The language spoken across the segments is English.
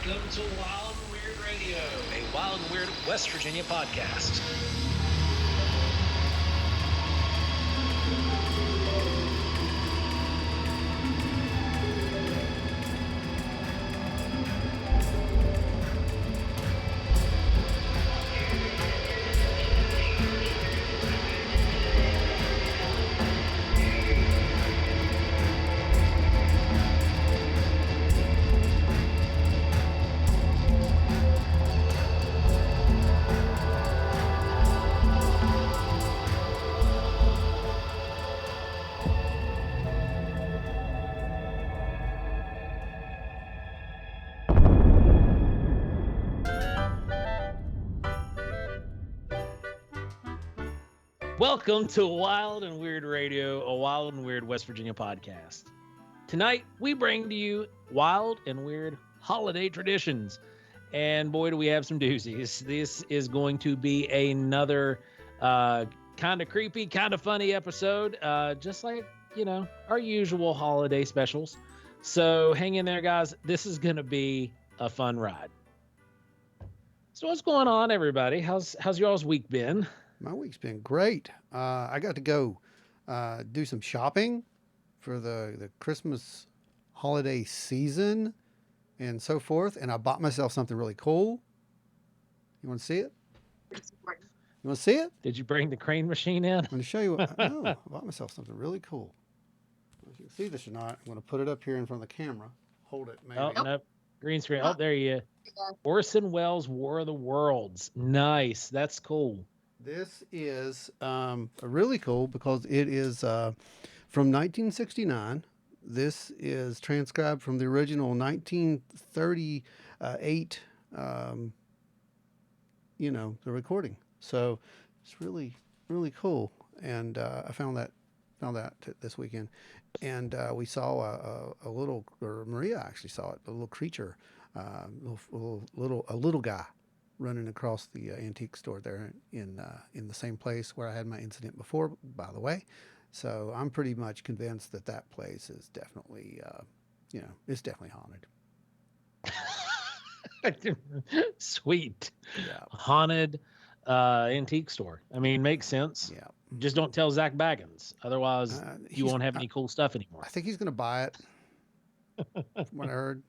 Welcome to Wild and Weird Radio, a Wild and Weird West Virginia podcast. Welcome to Wild and Weird Radio, a Wild and Weird West Virginia podcast. Tonight, we bring to you wild and weird holiday traditions. And boy, do we have some doozies. This is going to be another kind of creepy, kind of funny episode, just like, our usual holiday specials. So hang in there, guys. This is going to be a fun ride. So what's going on, everybody? How's y'all's week been? My week's been great. I got to go do some shopping for the Christmas holiday season and so forth. And I bought myself something really cool. You want to see it? You want to see it? Did you bring the crane machine in? I'm going to show you. No, I bought myself something really cool. If you can see this or not, I'm going to put it up here in front of the camera. Hold it, maybe. Oh, nope. Green screen. Oh, there you go. Orson Welles' War of the Worlds. Nice. That's cool. This is really cool because it is from 1969. This is transcribed from the original 1938, the recording. So it's really, really cool. And I found that this weekend. And we saw a little, or Maria actually saw it, a little creature, a little guy running across the antique store there in the same place where I had my incident before, by the way. So I'm pretty much convinced that place is definitely, it's definitely haunted. Sweet. Yeah. Haunted antique store. I mean, makes sense. Yeah. Just don't tell Zach Baggins. Otherwise, you won't have any cool stuff anymore. I think he's going to buy it, from what I heard.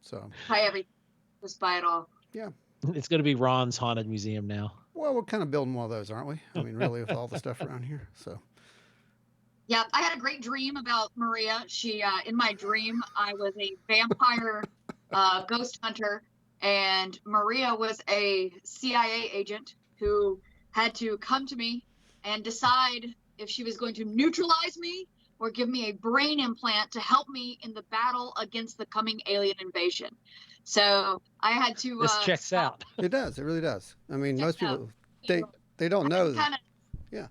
So Buy everything. Just buy it all. Yeah. It's going to be Ron's Haunted Museum now. Well, we're kind of building one of those, aren't we? I mean, really, with all the stuff around here. So. Yeah, I had a great dream about Maria. She, in my dream, I was a vampire ghost hunter, and Maria was a CIA agent who had to come to me and decide if she was going to neutralize me or give me a brain implant to help me in the battle against the coming alien invasion. So I had to. This checks out. It does. It really does. I mean, most people they don't know. Yeah.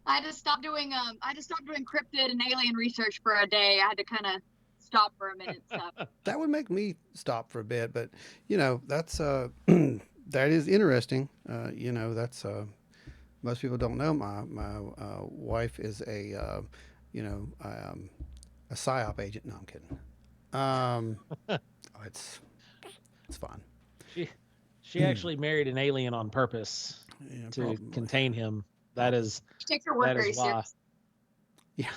I had to stop doing cryptid and alien research for a day. I had to kind of stop for a minute. So. That would make me stop for a bit, but that's that is interesting. That's most people don't know. My wife is a psyop agent. No, I'm kidding. It's fun. She actually married an alien on purpose to contain him. That is. She takes her work very seriously. Yeah.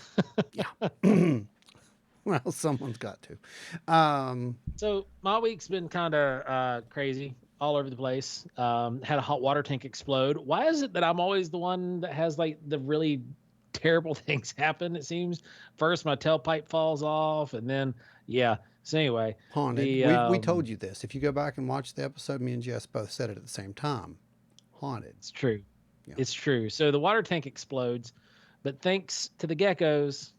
Well, someone's got to. So my week's been kind of crazy, all over the place. Had a hot water tank explode. Why is it that I'm always the one that has like the really terrible things happen? It seems first my tailpipe falls off, and then So anyway, haunted. We told you this. If you go back and watch the episode, me and Jess both said it at the same time. Haunted. It's true. Yeah. It's true. So the water tank explodes, but thanks to the geckos,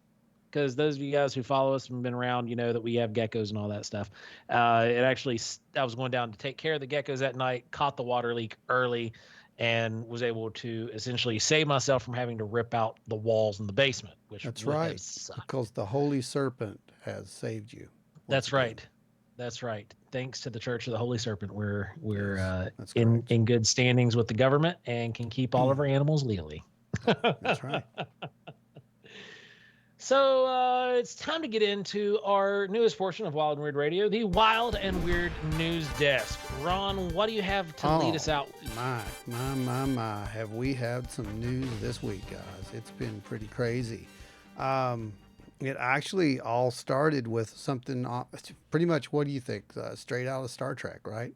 because those of you guys who follow us and been around, that we have geckos and all that stuff. I was going down to take care of the geckos that night, caught the water leak early, and was able to essentially save myself from having to rip out the walls in the basement. That's right, because the Holy Serpent has saved you. That's right. That's right. Thanks to the Church of the Holy Serpent, we're in good standings with the government and can keep all of our animals legally. That's right. So it's time to get into our newest portion of Wild and Weird Radio, the Wild and Weird News Desk. Ron, what do you have to lead us out with? My. Have we had some news this week, guys? It's been pretty crazy. It actually all started with something pretty much, what do you think? Straight out of Star Trek, right?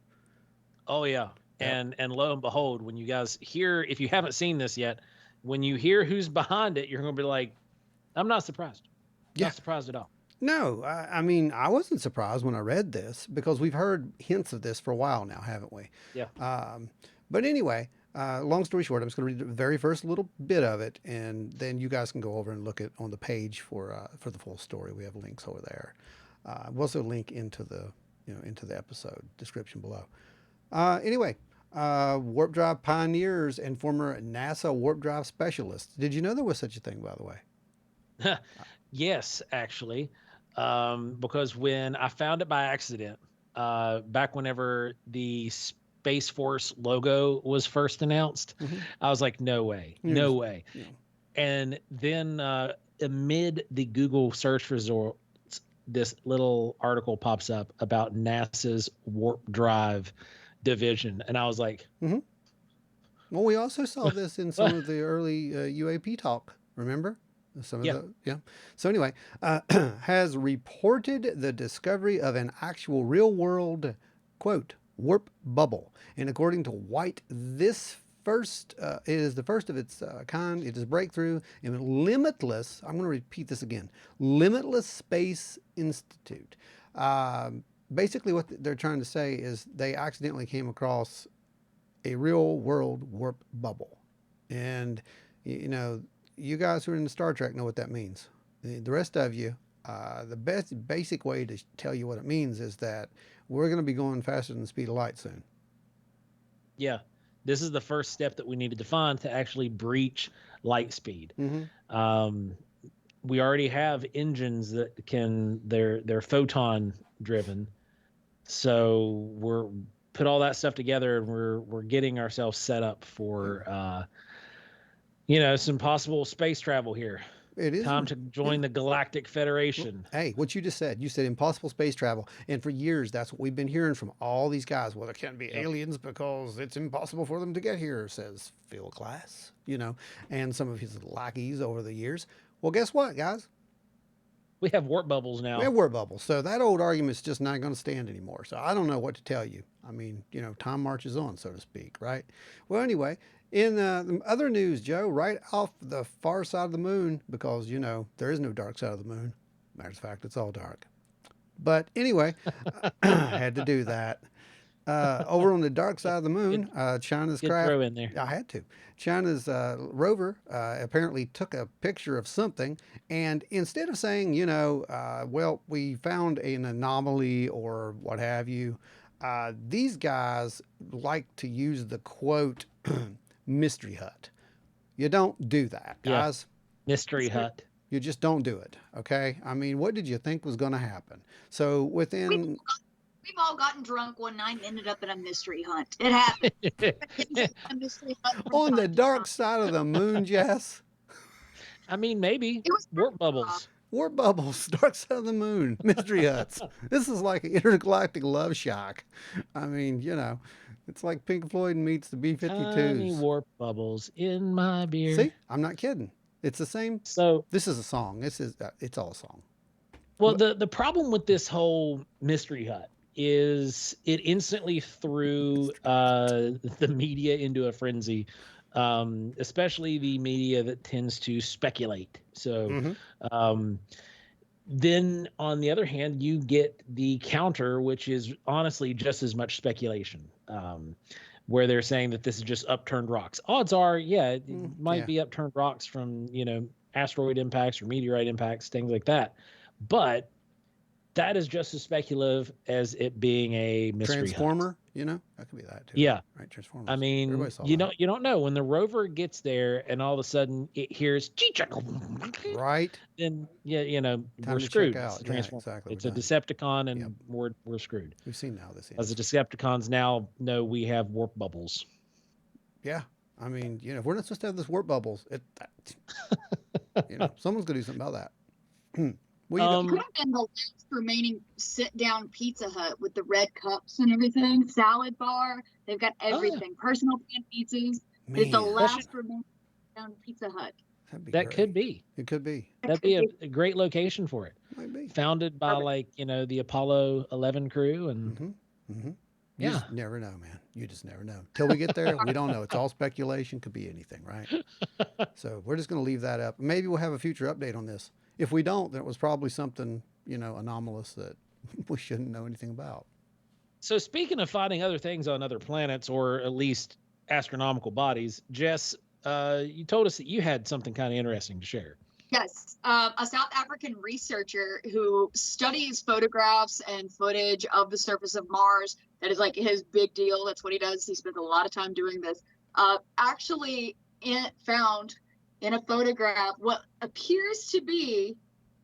Oh, yeah. Yep. And lo and behold, when you guys hear, if you haven't seen this yet, when you hear who's behind it, you're going to be like, I'm not surprised. Yeah. Not surprised at all. No, I mean, I wasn't surprised when I read this because we've heard hints of this for a while now, haven't we? Yeah. But anyway, long story short, I'm just going to read the very first little bit of it, and then you guys can go over and look at on the page for the full story. We have links over there. We'll also link into the episode description below. Anyway, warp drive pioneers and former NASA warp drive specialists. Did you know there was such a thing, by the way? Yes, actually, because when I found it by accident, back whenever the Space Force logo was first announced, I was like, no way, no way. Yeah. And then amid the Google search results, this little article pops up about NASA's warp drive division. And I was like, Well, we also saw this in some of the early UAP talk, remember? So anyway, has reported the discovery of an actual real world, quote, warp bubble. And according to White, this first is the first of its kind. It is breakthrough in limitless, I'm going to repeat this again, Limitless Space Institute. Basically what they're trying to say is they accidentally came across a real world warp bubble. And, you guys who are in the Star Trek know what that means. The rest of you, the basic way to tell you what it means is that we're going to be going faster than the speed of light soon. Yeah, this is the first step that we needed to find to actually breach light speed. We already have engines that they're photon driven. So we're put all that stuff together and we're getting ourselves set up for some possible space travel here. It is time to join the Galactic Federation. Hey, what you just said, you said impossible space travel. And for years, that's what we've been hearing from all these guys. Well, there can't be aliens because it's impossible for them to get here, says Phil Glass, and some of his lackeys over the years. Well, guess what, guys? We have warp bubbles now. We have warp bubbles. So that old argument's just not going to stand anymore. So I don't know what to tell you. I mean, time marches on, so to speak, right? Well, anyway, in the other news, Joe, right off the far side of the moon, because, there is no dark side of the moon. Matter of fact, it's all dark. But anyway, I had to do that. Over on the dark side of the moon, China's craft. Throw in there. I had to. China's rover apparently took a picture of something, and instead of saying, well, we found an anomaly or what have you, these guys like to use the quote mystery hut. You don't do that, guys. Yeah. Mystery hut. You just don't do it. Okay. I mean, what did you think was going to happen? So within. We've all gotten drunk one night and ended up in a mystery hunt. It happened. A mystery hunt on the dark side of the moon, Jess. I mean, maybe. It was warp bubbles. Warp bubbles, dark side of the moon, mystery huts. This is like an intergalactic love shock. I mean, it's like Pink Floyd meets the B-52s. Tiny warp bubbles in my beer. See, I'm not kidding. It's the same. So this is a song. It's all a song. Well, the problem with this whole mystery hut is it instantly threw the media into a frenzy, especially the media that tends to speculate. So then on the other hand, you get the counter, which is honestly just as much speculation, where they're saying that this is just upturned rocks. Odds are, it might be upturned rocks from, asteroid impacts or meteorite impacts, things like that. But that is just as speculative as it being a mystery Transformer, hunt. That could be that too. Yeah. Right, Transformers. I mean, you don't know when the rover gets there and all of a sudden it hears right. Then we're screwed. Exactly. It's a Decepticon and we're screwed. We've seen how this ends. As the Decepticons now know we have warp bubbles. Yeah. I mean, if we're not supposed to have this warp bubbles, someone's gonna do something about that. Well, It could have been the last remaining sit-down Pizza Hut with the red cups and everything, salad bar. They've got everything. Personal pan pizzas. It's the man, last remaining sit-down Pizza Hut. that'd be That great. could be. It could be. That'd be a great location for it. Might be. Founded by the Apollo 11 crew, and You yeah, just never know, man. You just never know. Till we get there, we don't know. It's all speculation. Could be anything, right? So we're just going to leave that up. Maybe we'll have a future update on this. If we don't, then it was probably something, anomalous that we shouldn't know anything about. So speaking of finding other things on other planets, or at least astronomical bodies, Jess, you told us that you had something kind of interesting to share. Yes, a South African researcher who studies photographs and footage of the surface of Mars. That is like his big deal. That's what he does. He spends a lot of time doing this. Actually found in a photograph what appears to be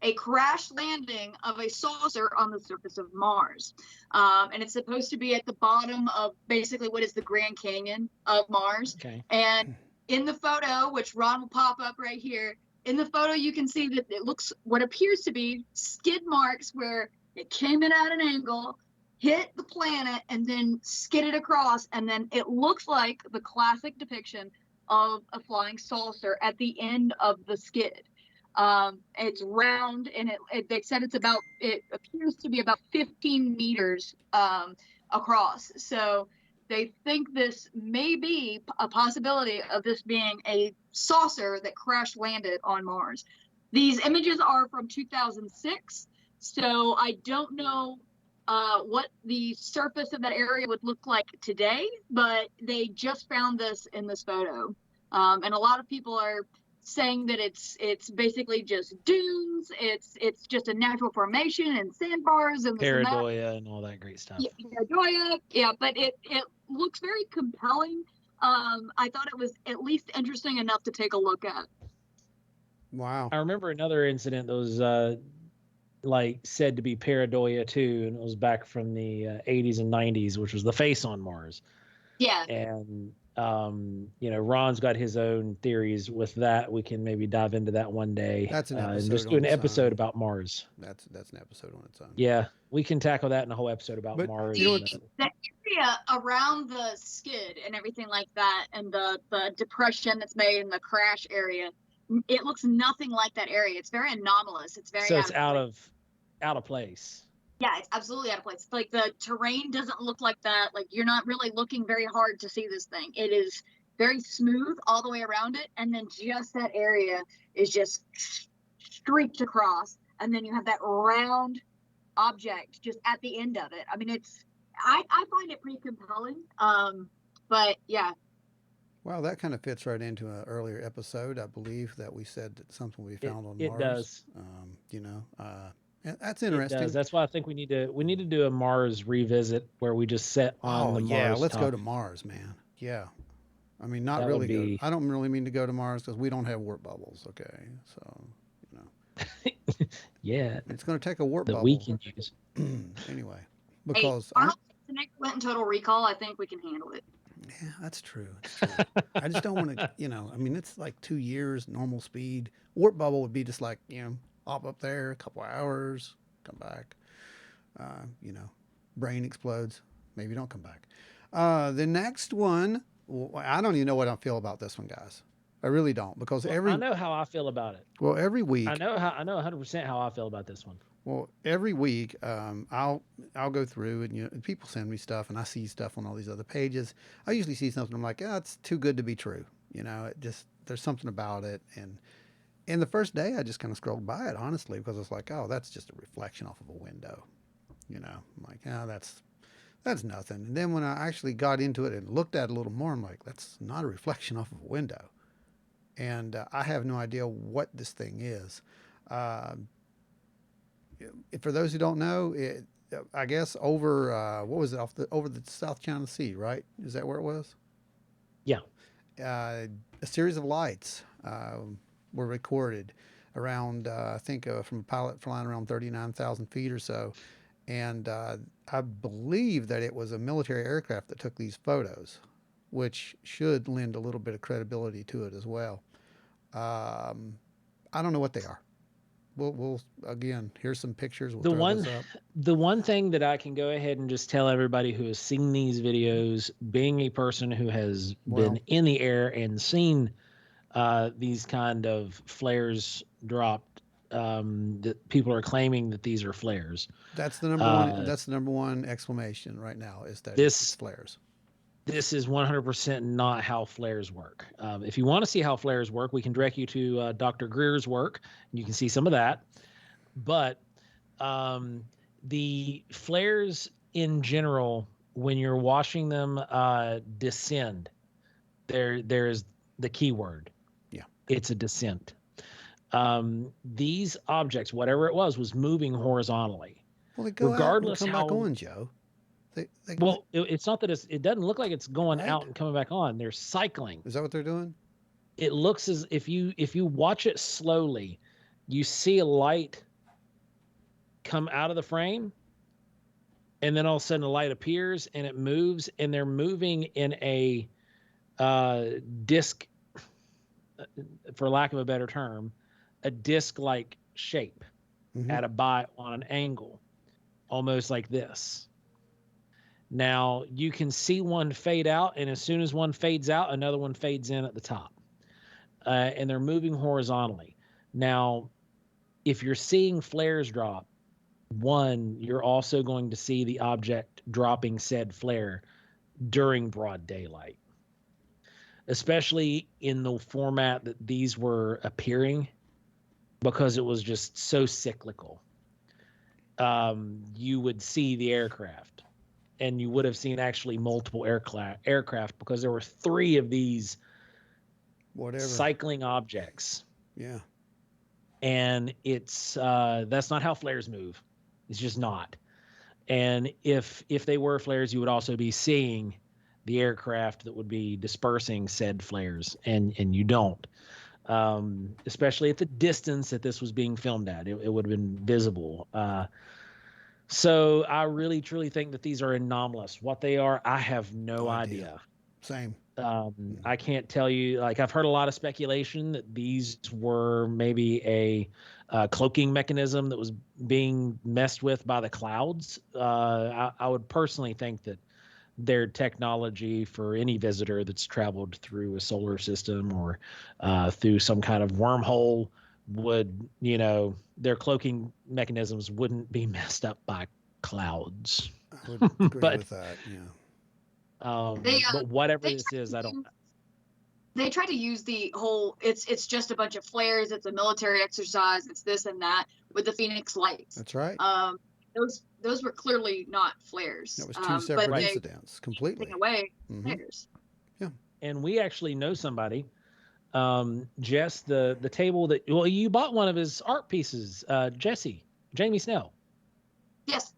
a crash landing of a saucer on the surface of Mars. And it's supposed to be at the bottom of basically what is the Grand Canyon of Mars. Okay. And in the photo, which Ron will pop up right here, in the photo, you can see that it looks what appears to be skid marks where it came in at an angle, hit the planet, and then skidded across. And then it looks like the classic depiction of a flying saucer at the end of the skid. It's round, and they said it appears to be about 15 meters across. So they think this may be a possibility of this being a saucer that crash landed on Mars. These images are from 2006, so I don't know what the surface of that area would look like today, but they just found this in this photo. And a lot of people are saying that it's basically just dunes, it's just a natural formation and sandbars and Pareidolia and all that great stuff. Yeah, Pareidolia, yeah, but it looks very compelling. I thought it was at least interesting enough to take a look at. Wow. I remember another incident that was said to be Pareidolia too, and it was back from the 80s and 90s, which was the face on Mars. Yeah. And Ron's got his own theories with that. We can maybe dive into that one day. That's an episode. And just do an episode about Mars. That's an episode on its own. Yeah, we can tackle that in a whole episode about Mars. The area around the skid and everything like that, and the depression that's made in the crash area, it looks nothing like that area. It's very anomalous. It's very out of place. Yeah, it's absolutely out of place. Like the terrain doesn't look like that. Like you're not really looking very hard to see this thing. It is very smooth all the way around it, and then just that area is just streaked across, and then you have that round object just at the end of it. I mean, I find it pretty compelling. But yeah. Well, that kind of fits right into an earlier episode, I believe, that we said that something we found on Mars. It does. That's interesting. It does. That's why I think we need to do a Mars revisit where we just set on the Mars. Yeah, let's go to Mars, man. Yeah. I mean, not really. I don't really mean to go to Mars because we don't have warp bubbles. Okay, so yeah, it's going to take a warp bubble. We can use anyway. Because went in Total Recall, I think we can handle it. Yeah, that's true. I just don't want to. I mean, it's like 2 years normal speed. Warp bubble would be just like up there, a couple hours, come back. Brain explodes. Maybe don't come back. The next one, I don't even know what I feel about this one, guys. I really don't, because I know how I feel about it. Well, every week. I know 100% how I feel about this one. Well, every week, I'll go through and people send me stuff, and I see stuff on all these other pages. I usually see something I'm like, it's too good to be true. There's something about it, and the first day I just kind of scrolled by it, honestly, because it's like, that's just a reflection off of a window. I'm like, that's nothing. And then when I actually got into it and looked at it a little more, I'm like, that's not a reflection off of a window. And I have no idea what this thing is. For those who don't know, I guess over, what was it, over the South China Sea, right? Is that where it was? Yeah. A series of lights were recorded around, I think from a pilot flying around 39,000 feet or so. And I believe that it was a military aircraft that took these photos, which should lend a little bit of credibility to it as well. I don't know what they are. we'll again, here's some pictures. We'll The throw one this up. the one thing that I can go ahead and just tell everybody who has seen these videos, being a person who has been Well, in the air and seen these kind of flares dropped, that people are claiming that these are flares. that's the number one. Uh, That's the number one exclamation right now is that it's this flares. this is 100% not how flares work. If you want to see how flares work, we can direct you to Dr. Greer's work. And you can see some of that. But the flares in general, when you're watching them descend, there's the key word. Yeah. It's a descent. These objects, whatever it was moving horizontally. Well, they go Regardless out and come how back on, Joe. They well, it's not that it doesn't look like it's going Right? out and coming back on. They're cycling. Is that what they're doing? It looks as if you watch it slowly, you see a light come out of the frame, and then all of a sudden a light appears and it moves, and they're moving in a disc, for lack of a better term, a disc-like shape Mhm. on an angle, almost like this. Now you can see one fade out, and as soon as one fades out, another one fades in at the top, and they're moving horizontally. Now, if you're seeing flares drop, one, you're also going to see the object dropping said flare during broad daylight, especially in the format that these were appearing, because it was just so cyclical. You would see the aircraft, and you would have seen actually multiple aircraft, because there were 3 of these Whatever. cycling objects. Yeah. And it's that's not how flares move. It's just not. And if they were flares, you would also be seeing the aircraft that would be dispersing said flares, and you don't. Especially at the distance that this was being filmed at, it would have been visible. So I really truly think that these are anomalous. What they are, I have no idea. Same. I can't tell you. Like, I've heard a lot of speculation that these were maybe a cloaking mechanism that was being messed with by the clouds. I would personally think that their technology for any visitor that's traveled through a solar system or through some kind of wormhole would, their cloaking mechanisms wouldn't be messed up by clouds. I would agree But with that. Yeah. But whatever they this is, I don't. They try to use the whole it's just a bunch of flares, it's a military exercise, it's this and that with the Phoenix lights. That's right. Those were clearly not flares. That was 2 separate but incidents completely. Away flares. Yeah. And we actually know somebody, Jess, the table that, well, you bought one of his art pieces, Jessi, Jamie Snell. Yes.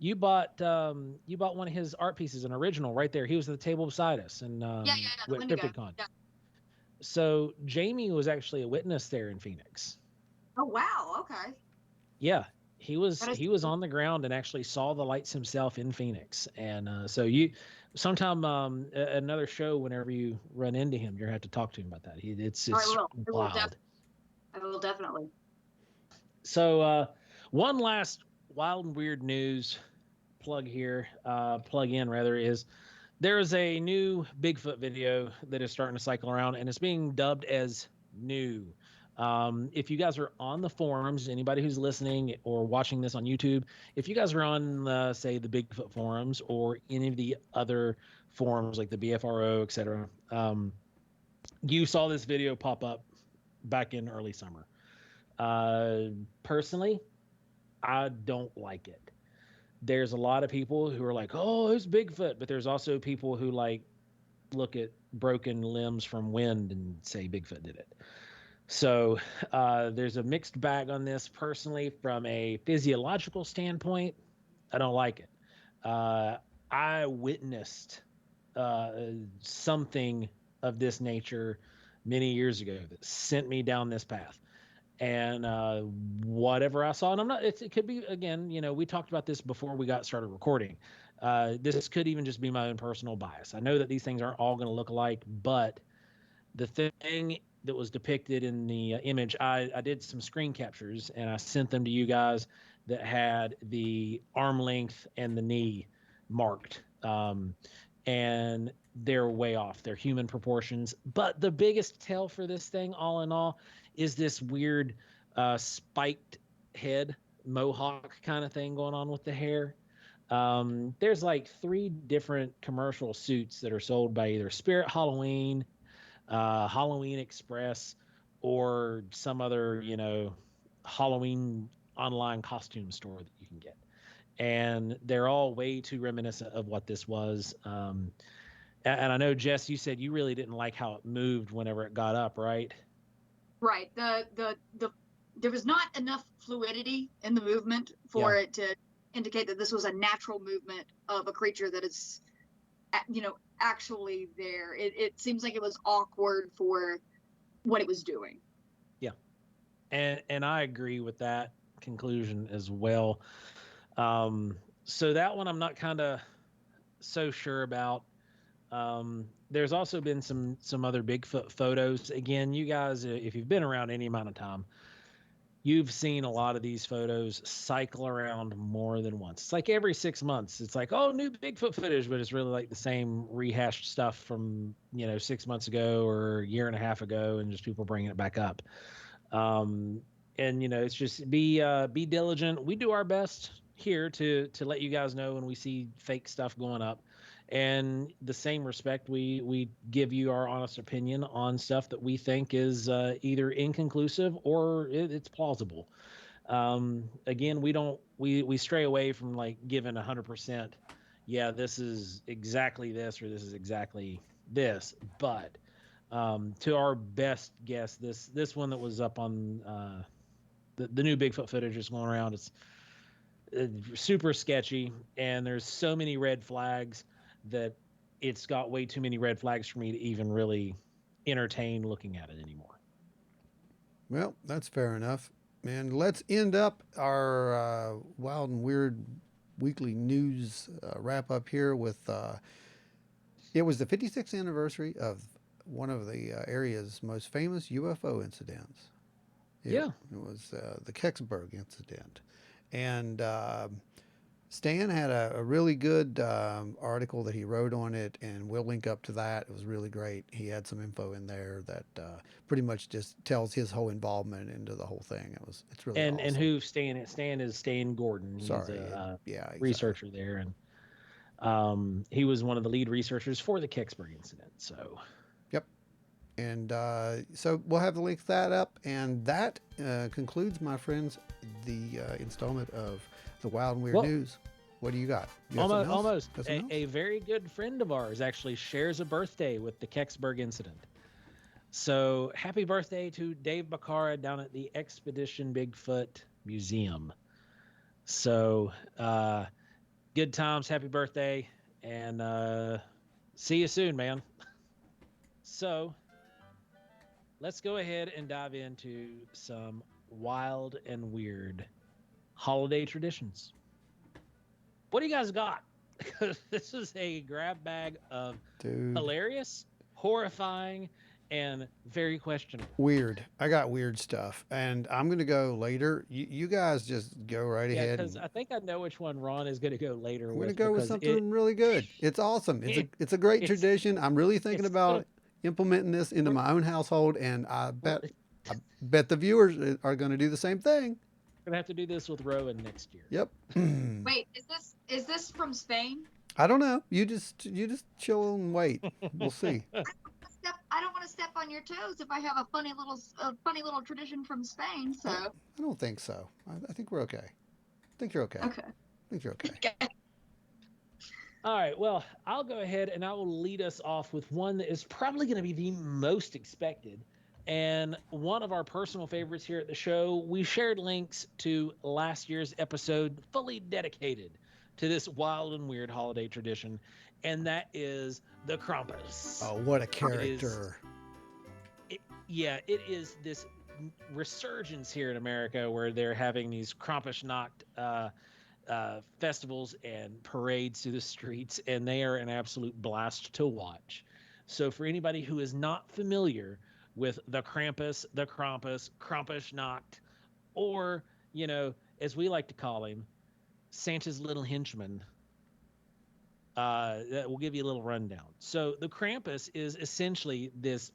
You bought one of his art pieces, an original, right there. He was at the table beside us, and CryptidCon. Yeah. So Jamie was actually a witness there in Phoenix. Oh wow! Okay. Yeah, he was on the ground and actually saw the lights himself in Phoenix. And so you, sometime another show, whenever you run into him, you're gonna have to talk to him about that. It's wild. I will definitely. So one last wild and weird news plug in rather, is there is a new Bigfoot video that is starting to cycle around, and it's being dubbed as new. If you guys are on the forums, anybody who's listening or watching this on YouTube, if you guys are on say the Bigfoot forums or any of the other forums like the BFRO, etc., you saw this video pop up back in early summer. Personally, I don't like it. There's a lot of people who are like, oh, it's Bigfoot. But there's also people who like look at broken limbs from wind and say Bigfoot did it. So there's a mixed bag on this. Personally, from a physiological standpoint, I don't like it. I witnessed something of this nature many years ago that sent me down this path. And whatever I saw, and I'm not, it could be, again, we talked about this before we got started recording. This could even just be my own personal bias. I know that these things aren't all going to look alike, but the thing that was depicted in the image, I did some screen captures and I sent them to you guys that had the arm length and the knee marked. And they're way off. They're human proportions. But the biggest tell for this thing, all in all, is this weird spiked head mohawk kind of thing going on with the hair. There's like 3 different commercial suits that are sold by either Spirit Halloween, Halloween Express, or some other, Halloween online costume store that you can get. And they're all way too reminiscent of what this was. And I know, Jess, you said you really didn't like how it moved whenever it got up, right? Right. There was not enough fluidity in the movement for it to indicate that this was a natural movement of a creature that is, actually there. It seems like it was awkward for what it was doing. Yeah. And I agree with that conclusion as well. So that one I'm not kind of so sure about. There's also been some other Bigfoot photos. Again, you guys, if you've been around any amount of time, you've seen a lot of these photos cycle around more than once. It's like every 6 months, it's like, oh, new Bigfoot footage, but it's really like the same rehashed stuff from, 6 months ago or a year and a half ago, and just people bringing it back up. And it's just be diligent. We do our best here to let you guys know when we see fake stuff going up. And the same respect, we give you our honest opinion on stuff that we think is either inconclusive or it's plausible. Again, we stray away from like giving 100%. Yeah, this is exactly this or this is exactly this. But to our best guess, this one that was up on the new Bigfoot footage is going around. It's super sketchy, and there's so many red flags that it's got way too many red flags for me to even really entertain looking at it anymore. Well, that's fair enough. And let's end up our wild and weird weekly news wrap up here with it was the 56th anniversary of one of the area's most famous UFO incidents. It was the Kecksburg Incident. And Stan had a really good article that he wrote on it, and we'll link up to that. It was really great. He had some info in there that pretty much just tells his whole involvement into the whole thing. It's really awesome. And who Stan is? Stan is Stan Gordon. He's exactly. Researcher there, and he was one of the lead researchers for the Kecksburg Incident. So, yep. And so we'll have the link to that up, and that concludes, my friends, the installment of the Wild and Weird News. What do you got? Almost. A very good friend of ours actually shares a birthday with the Kecksburg Incident. So happy birthday to Dave Bacara down at the Expedition Bigfoot Museum. So good times, happy birthday, and see you soon, man. So let's go ahead and dive into some wild and weird holiday traditions. What do you guys got? This is a grab bag of hilarious, horrifying, and very questionable. Weird. I got weird stuff, and I'm going to go later. You guys just go right ahead. Because I think I know which one Ron is going to go later. I'm going to go with something really good. It's awesome. It's a great tradition. I'm really thinking about implementing this into my own household, and I bet the viewers are going to do the same thing. We're gonna have to do this with Rowan next year. Yep. Wait, is this from Spain? I don't know. You just chill and wait. We'll see. I don't want to step on your toes if I have a funny little tradition from Spain. So I don't think so. I think we're okay. I think you're okay. Okay. I think you're okay. All right. Well, I'll go ahead and I will lead us off with one that is probably going to be the most expected. And one of our personal favorites here at the show. We shared links to last year's episode fully dedicated to this wild and weird holiday tradition, and that is the Krampus. Oh, what a character. It is this resurgence here in America where they're having these Krampusnacht festivals and parades through the streets, and they are an absolute blast to watch. So for anybody who is not familiar with the Krampus, Krampusnacht, or, as we like to call him, Santa's little henchman. We'll give you a little rundown. So the Krampus is essentially this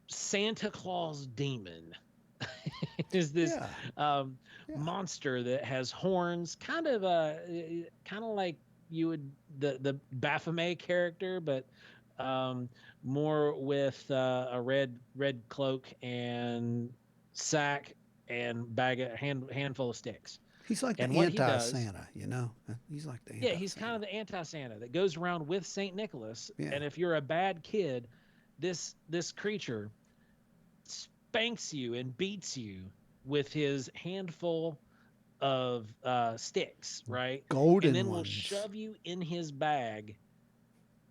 Santa Claus demon. Is this Yeah. monster that has horns, kind of like you would the Baphomet character, but more with a red cloak and sack and handful of sticks. He's like the And what he does- anti-Santa, He's like the anti-Santa. Yeah, he's kind of the anti-Santa that goes around with Saint Nicholas. Yeah. And if you're a bad kid, this creature spanks you and beats you with his handful of sticks, right? Golden and then will ones. shove you in his bag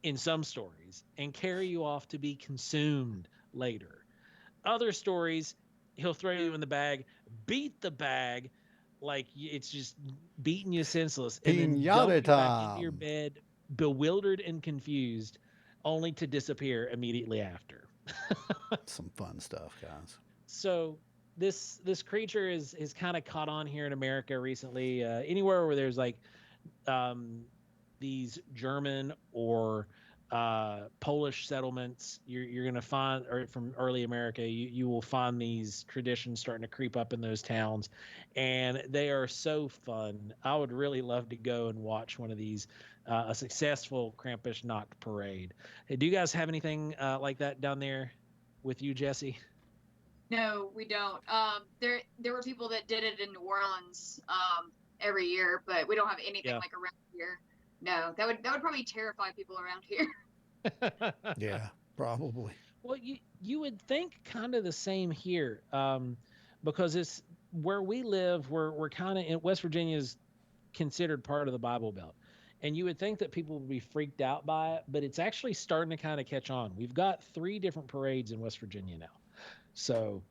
in some stories and carry you off to be consumed later. Other stories, he'll throw you in the bag, beat the bag like it's just beating you senseless, and then dump you back into your bed, bewildered and confused, only to disappear immediately after. Some fun stuff, guys. So this creature is kind of caught on here in America recently. Anywhere where there's like these German or Polish settlements, you're going to find, or from early America, you will find these traditions starting to creep up in those towns, and they are so fun. I would really love to go and watch one of these, a successful Krampusnacht parade. Hey, do you guys have anything like that down there with you, Jessi? No, we don't. There were people that did it in New Orleans every year, but we don't have anything like around here. No, that would probably terrify people around here. Yeah, probably. Well, you would think kind of the same here, because it's where we live. We're kind of in West Virginia is considered part of the Bible Belt, and you would think that people would be freaked out by it, but it's actually starting to kind of catch on. We've got 3 different parades in West Virginia now. So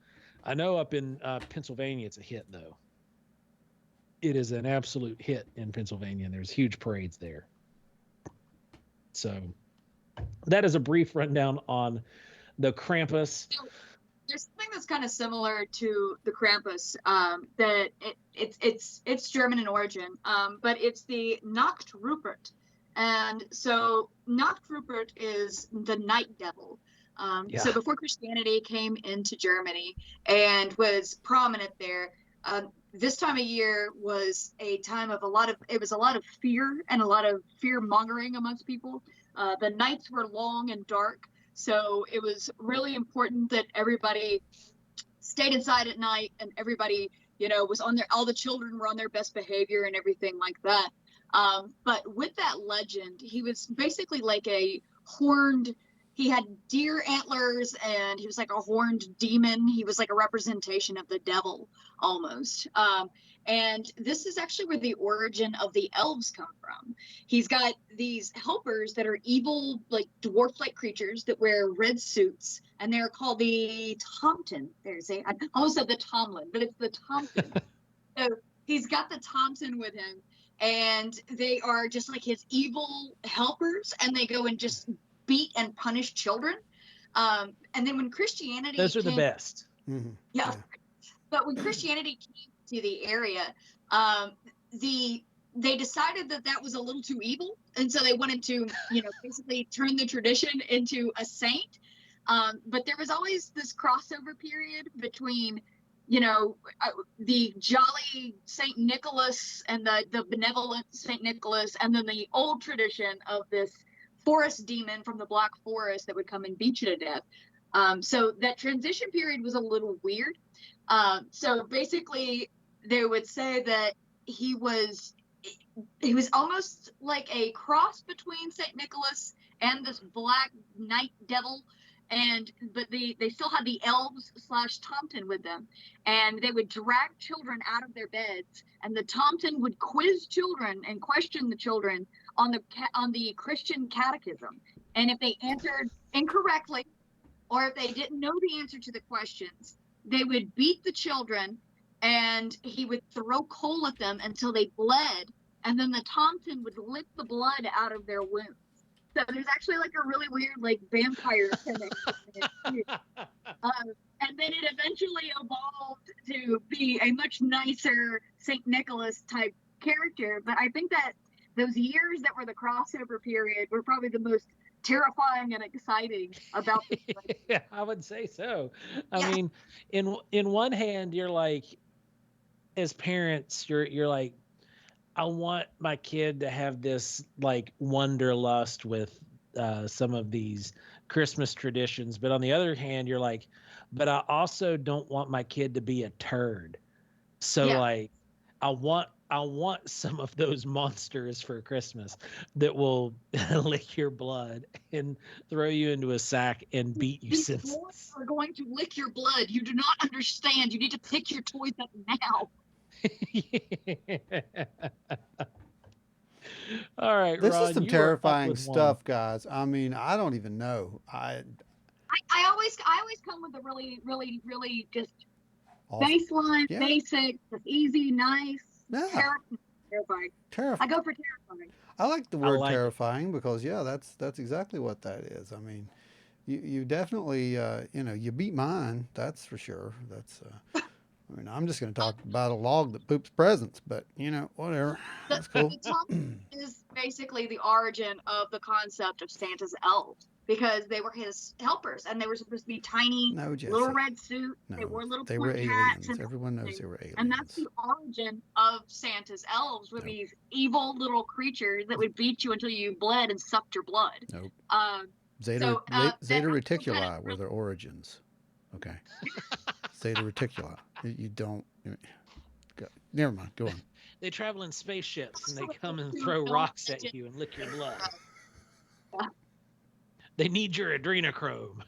I know up in Pennsylvania, it's a hit, though. It is an absolute hit in Pennsylvania, and there's huge parades there. So that is a brief rundown on the Krampus. There's something that's kind of similar to the Krampus, that it's German in origin, but it's the Nachtruppert. And so Nachtruppert is the night devil. So before Christianity came into Germany and was prominent there, this time of year was a time of a lot of fear and a lot of fear mongering amongst people. The nights were long and dark, so it was really important that everybody stayed inside at night, and everybody, was on all the children were on their best behavior and everything like that. But with that legend, he was basically like a horned. He had deer antlers, and he was like a horned demon. He was like a representation of the devil, almost. And this is actually where the origin of the elves come from. He's got these helpers that are evil, like dwarf-like creatures that wear red suits, and they're called the Tomten. I almost said the Tomlin, but it's the Tomten. So he's got the Tomten with him, and they are just like his evil helpers, and they go and just beat and punish children. And then when Christianity those are the best. Mm-hmm. Yeah. But when Christianity came to the area, they decided that was a little too evil, and so they wanted to basically turn the tradition into a saint. But there was always this crossover period between the jolly Saint Nicholas and the benevolent Saint Nicholas, and then the old tradition of this forest demon from the Black Forest that would come and beat you to death. So that transition period was a little weird. So basically, they would say that he was almost like a cross between Saint Nicholas and this black night devil. But they still had the elves / Tomten with them, and they would drag children out of their beds, and the Tomten would quiz children and question the children on the Christian catechism. And if they answered incorrectly, or if they didn't know the answer to the questions, they would beat the children, and he would throw coal at them until they bled, and then the Tomten would lick the blood out of their wounds. So there's actually like a really weird like vampire connection. And then it eventually evolved to be a much nicer St. Nicholas type character. But I think that those years that were the crossover period were probably the most terrifying and exciting about this. Yeah, I would say so. I Yeah. mean, in one hand, you're like, as parents, you're like, I want my kid to have this like wanderlust with some of these Christmas traditions, but on the other hand, you're like, but I also don't want my kid to be a turd. So Yeah. like, I want some of those monsters for Christmas that will lick your blood and throw you into a sack and beat you These senseless. toys are going to lick your blood. You do not understand. You need to pick your toys up now. All right, This Ron, is some you are up terrifying with one. stuff, guys. I mean, I don't even know. I always come with a really, really, really just Awful. baseline, Yeah. basic, just easy, nice, Yeah. terrifying. I Terrifying. go for terrifying. I like the word like it. terrifying because that's exactly what that is. I mean, you definitely you beat mine. That's for sure. That's I mean, I'm just going to talk about a log that poops presents, but whatever. That's cool. The top is basically the origin of the concept of Santa's elves because they were his helpers and they were supposed to be tiny, No, little Jessi. red suit. No, They wore little they were pointy hats. aliens. Everyone knows they were aliens. And that's the origin of Santa's elves were Nope. these evil little creatures that would beat you until you bled and sucked your blood. Nope. Zeta Reticuli were their origins. Okay. Zeta Reticuli. You don't. Never mind. Go on. They travel in spaceships and they come and throw rocks at you and lick your blood. They need your adrenochrome.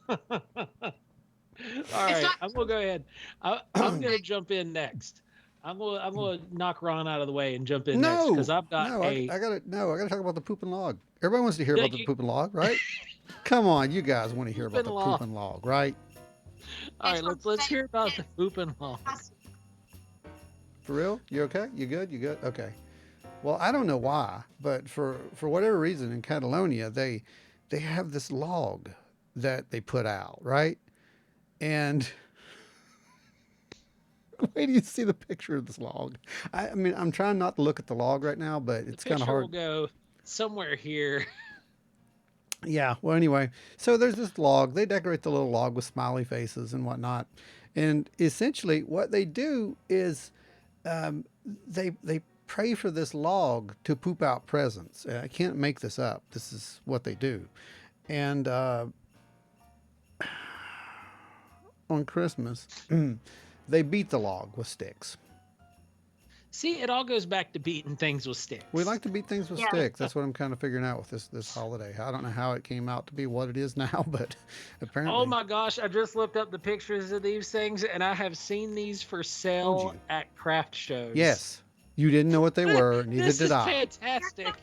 All right, I'm gonna go ahead. I'm gonna jump in next. I'm gonna knock Ron out of the way and jump in next because I've got I gotta talk about the pooping log. Everybody wants to hear about the pooping log, right? Come on, you guys want to hear about the pooping log, right? All right, let's hear about the pooping log. For real? You okay? You good? You good? Okay. Well, I don't know why, but for whatever reason in Catalonia, they have this log that they put out, right? And wait till you see the picture of this log. I mean, I'm trying not to look at the log right now, but it's kind of hard. Will go somewhere here. Yeah. Well, anyway, so there's this log. They decorate the little log with smiley faces and whatnot, and essentially what they do is they pray for this log to poop out presents. I can't make this up. This is what they do, and on Christmas, they beat the log with sticks. See, it all goes back to beating things with sticks. We like to beat things with sticks. That's what I'm kind of figuring out with this holiday. I don't know how it came out to be what it is now, but apparently. Oh my gosh, I just looked up the pictures of these things and I have seen these for sale at craft shows. Yes. You didn't know what they were, neither did I. This is fantastic.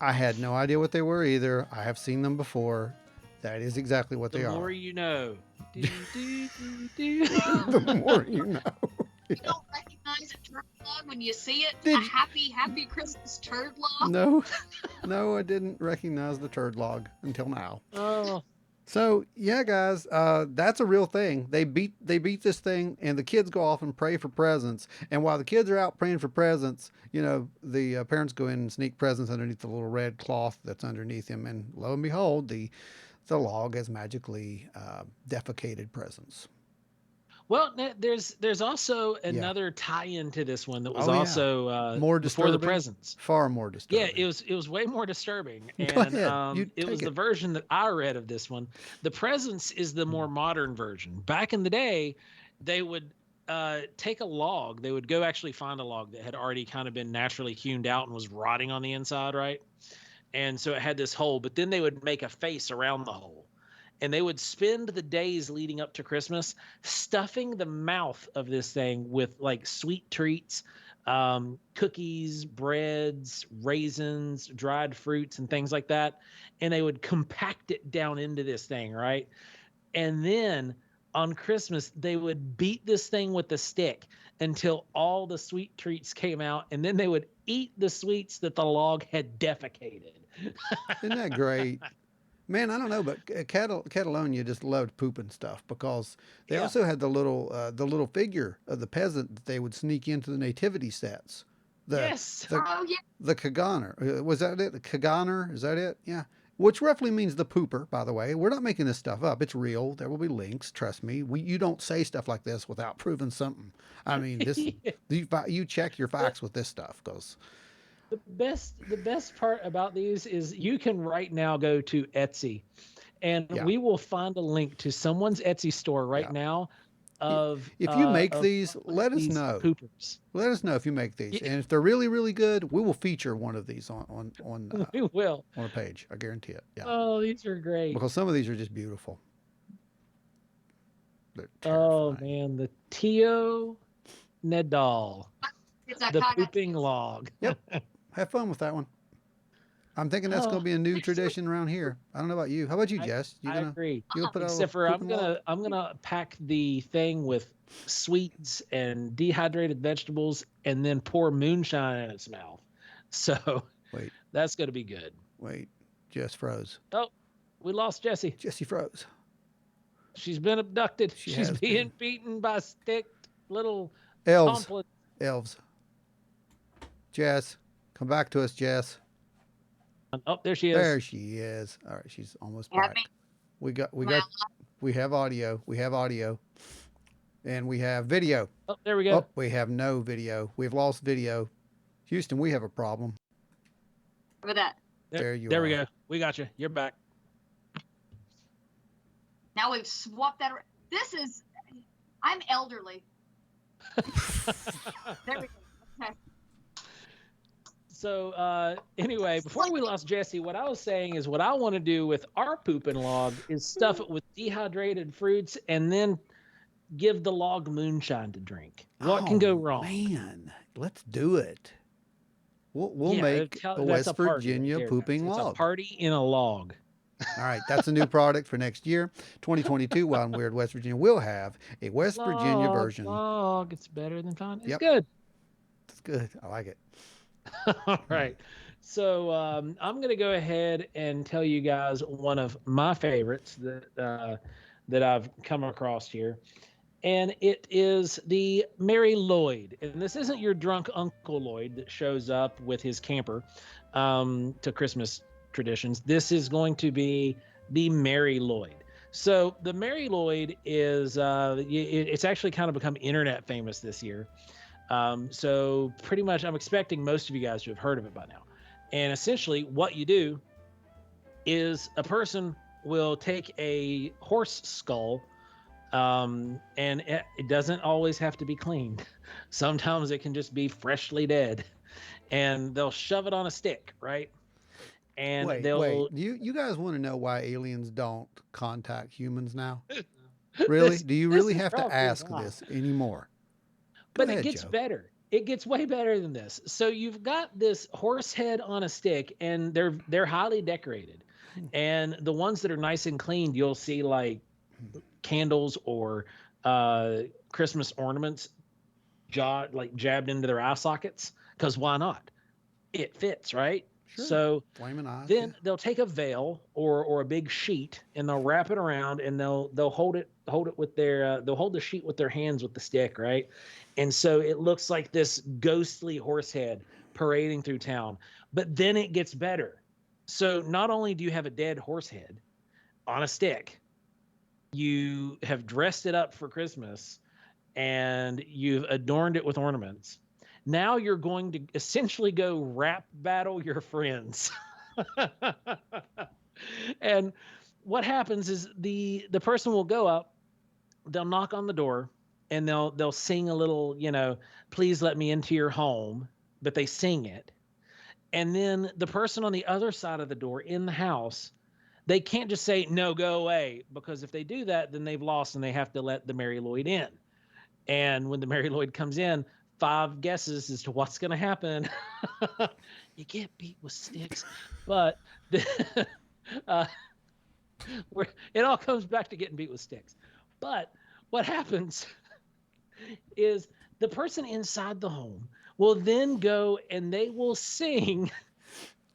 I had no idea what they were either. I have seen them before. That is exactly what they are. The more you know. The more you know. You don't recognize a turd log when you see it? A happy Christmas turd log? No, I didn't recognize the turd log until now. Oh. So yeah, guys, that's a real thing. They beat this thing, and the kids go off and pray for presents. And while the kids are out praying for presents, the parents go in and sneak presents underneath the little red cloth that's underneath him, and lo and behold, the log has magically defecated presents. Well, there's also another tie-in to this one that was also more before the presents. Far more disturbing. Yeah, it was way more disturbing. And Go ahead. It was the version that I read of this one. The presents is the more modern version. Back in the day, they would take a log. They would go actually find a log that had already kind of been naturally hewn out and was rotting on the inside, right? And so it had this hole, but then they would make a face around the hole. And they would spend the days leading up to Christmas stuffing the mouth of this thing with like sweet treats, cookies, breads, raisins, dried fruits, and things like that. And they would compact it down into this thing, right? And then on Christmas, they would beat this thing with a stick until all the sweet treats came out, and then they would eat the sweets that the log had defecated. Isn't that great? Man, I don't know, but Catalonia just loved pooping stuff because they Yeah. also had the little figure of the peasant that they would sneak into the nativity sets. The Yes. the Oh yeah. the Kaganer. Was that it? The Kaganer? Is that it? Yeah. Which roughly means the pooper, by the way. We're not making this stuff up. It's real. There will be links. Trust me. You don't say stuff like this without proving something. I mean, you check your facts with this stuff because The best part about these is you can right now go to Etsy, and yeah, we will find a link to someone's Etsy store right yeah. now I- of If you make of these, let us these know. poopers. Let us know if you make these, Y- and if they're really really good, we will feature one of these We will. on a page. I guarantee it. Yeah, Oh, these are great. because some of these are just beautiful. They're Oh terrifying. man, the Tio Nedal, It's a the kind of pooping log. Yep. Have fun with that one. I'm thinking that's going Oh, to be a new tradition around here. I don't know about you. How about you, I Jess? I agree. You gonna put out a Except for pooping log? I'm gonna pack the thing with sweets and dehydrated vegetables and then pour moonshine in its mouth. So Wait, that's gonna be good. wait. Jess froze. Oh, we lost Jessie. Jessie froze. She's been abducted. She She's has being been. beaten by sticked little Elves. tomplets. Elves. Jess, come back to us, Jess. Oh, there she is. There she is. All right, she's almost back. happy. We have audio. We have audio. And we have video. Oh, there we go. Oh, we have no video. We've lost video. Houston, we have a problem. With that. There you There we are. go. We got you. You're back. Now we've swapped that. I'm elderly. There we go. Okay. So anyway, before we lost Jessie, what I was saying is what I want to do with our pooping log is stuff it with dehydrated fruits and then give the log moonshine to drink. What can go wrong? Man, let's do it. We'll Yeah, make that's a a West party right Virginia there, guys. pooping It's a log. party in a log. All right, that's a new product for next year. 2022, Wild and Weird West Virginia will have a West Virginia version. Log, it's better than fun. It's Yep. good. It's good. I like it. All right. So I'm going to go ahead and tell you guys one of my favorites that I've come across here. And it is the Mary Lloyd. And this isn't your drunk Uncle Lloyd that shows up with his camper to Christmas traditions. This is going to be the Mary Lloyd. So the Mary Lloyd is it's actually kind of become internet famous this year. So pretty much I'm expecting most of you guys to have heard of it by now. And essentially what you do is a person will take a horse skull, and it doesn't always have to be cleaned. Sometimes it can just be freshly dead, and they'll shove it on a stick, right? And Wait. You guys want to know why aliens don't contact humans now? Really? Do you really is have to probably ask why. this anymore? Go But ahead, it gets Joe. better. It gets way better than this. So you've got this horse head on a stick, and they're highly decorated. And the ones that are nice and cleaned, you'll see like candles or Christmas ornaments jabbed into their eye sockets. Because why not? It fits, right? Sure. So Flaming eyes. then they'll take a veil or a big sheet and they'll wrap it around and they'll hold it with their they'll hold the sheet with their hands with the stick, right? And so it looks like this ghostly horse head parading through town. But then it gets better. So not only do you have a dead horse head on a stick, you have dressed it up for Christmas and you've adorned it with ornaments. Now you're going to essentially go rap battle your friends. And what happens is the person will go up, they'll knock on the door, and they'll sing a little, please let me into your home, but they sing it. And then the person on the other side of the door in the house, they can't just say, no, go away, because if they do that, then they've lost and they have to let the Mary Lloyd in. And when the Mary Lloyd comes in, 5 guesses as to what's going to happen. You get beat with sticks, but it all comes back to getting beat with sticks. But what happens is the person inside the home will then go and they will sing,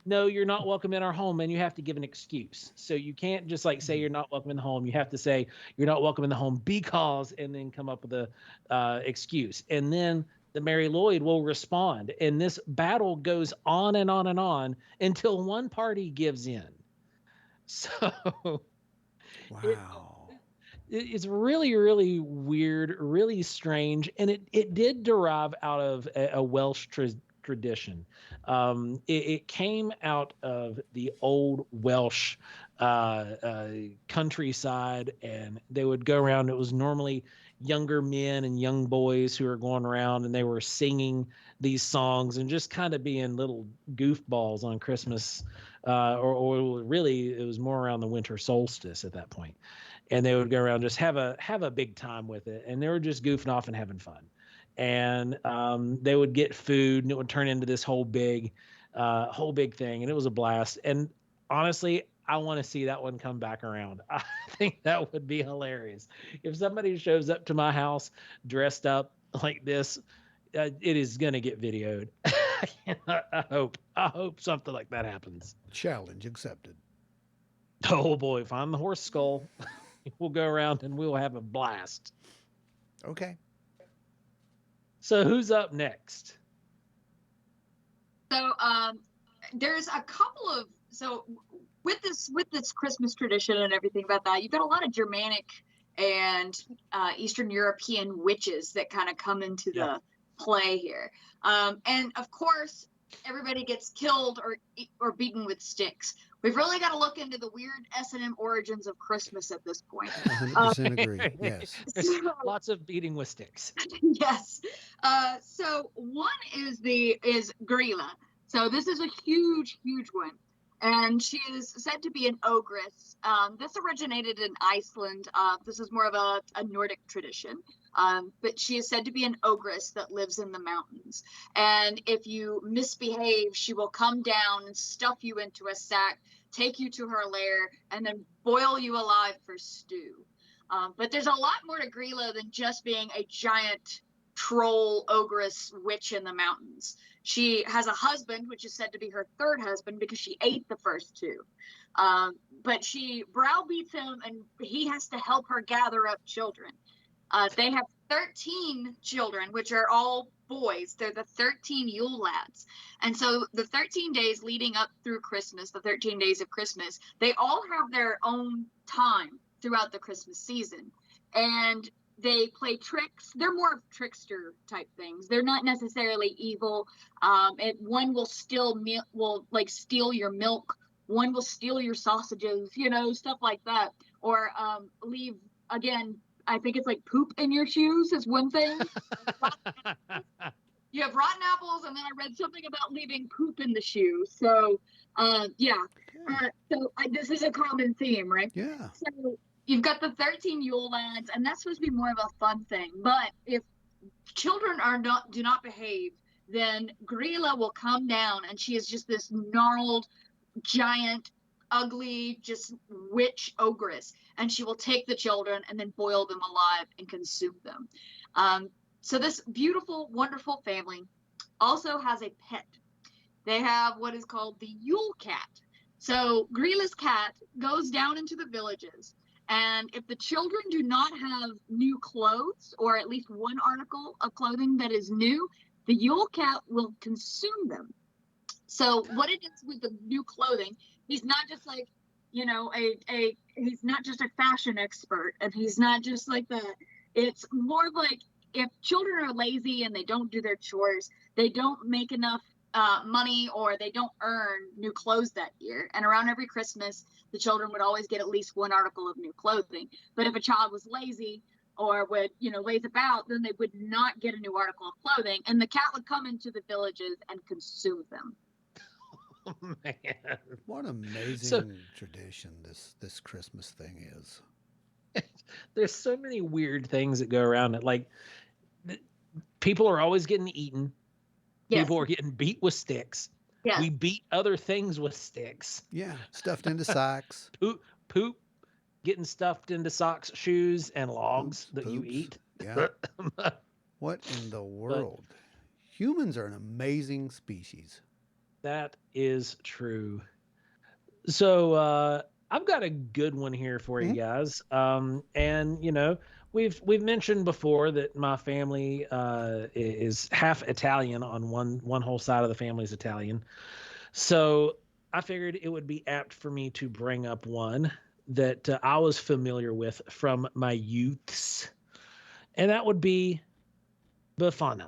no, you're not welcome in our home, and you have to give an excuse. So you can't just like say you're not welcome in the home. You have to say you're not welcome in the home because, and then come up with a excuse. And then the Mary Lloyd will respond, and this battle goes on and on and on until one party gives in. So Wow. it's really, really weird, really strange, and it did derive out of a Welsh tradition. It came out of the old Welsh countryside, and they would go around. It was normally younger men and young boys who were going around, and they were singing these songs and just kind of being little goofballs on Christmas, or really it was more around the winter solstice at that point. And they would go around just have a big time with it, and they were just goofing off and having fun. And they would get food, and it would turn into this whole big thing, and it was a blast. And honestly, I want to see that one come back around. I think that would be hilarious if somebody shows up to my house dressed up like this. It is gonna get videoed. I hope something like that happens. Challenge accepted. Oh boy, find the horse skull. We'll go around and we'll have a blast. Okay. So who's up next? So there's a couple of with this Christmas tradition and everything about that, you've got a lot of Germanic and Eastern European witches that kind of come into the play here. And of course, everybody gets killed or beaten with sticks. We've really got to look into the weird S&M origins of Christmas at this point. 100% agree. Yes. Lots of beating with sticks. Yes. So one is Grilla. So this is a huge one. And she is said to be an ogress. This originated in Iceland. This is more of a Nordic tradition. But she is said to be an ogress that lives in the mountains. And if you misbehave, she will come down and stuff you into a sack, take you to her lair, and then boil you alive for stew. But there's a lot more to Grilla than just being a giant troll ogress witch in the mountains. She has a husband, which is said to be her third husband because she ate the first two. But she browbeats him, and he has to help her gather up children. They have 13 children, which are all boys. They're the 13 Yule lads. And so the 13 days leading up through Christmas, the 13 days of Christmas, they all have their own time throughout the Christmas season. And they play tricks. They're more of trickster type things. They're not necessarily evil. One will steal your milk. One will steal your sausages, stuff like that. Or leave, again, I think it's like poop in your shoes is one thing. You have rotten apples, and then I read something about leaving poop in the shoe. So, this is a common theme, right? Yeah. So you've got the 13 Yule lads, and that's supposed to be more of a fun thing. But if children do not behave, then Grilla will come down, and she is just this gnarled, giant, ugly, just witch ogress, and she will take the children and then boil them alive and consume them. So this beautiful, wonderful family also has a pet. They have what is called the Yule Cat. So Grilla's cat goes down into the villages, and if the children do not have new clothes, or at least one article of clothing that is new, the Yule Cat will consume them. So what it is with the new clothing, he's not just like, he's not just a fashion expert, and he's not just like it's more like if children are lazy and they don't do their chores, they don't make enough money, or they don't earn new clothes that year. And around every Christmas, the children would always get at least one article of new clothing. But if a child was lazy or would, laze about, then they would not get a new article of clothing. And the cat would come into the villages and consume them. Oh, man. What an amazing tradition this Christmas thing is. There's so many weird things that go around it. Like, people are always getting eaten. Yes. People are getting beat with sticks. Yes. We beat other things with sticks. Yeah, stuffed into sacks. Poop getting stuffed into socks, shoes, and logs that you Poops. eat. Yeah. What in the world? Humans are an amazing species. That is true. So I've got a good one here for you guys. And we've mentioned before that my family is half Italian. On one whole side of the family is Italian. So I figured it would be apt for me to bring up one that I was familiar with from my youths, and that would be Befana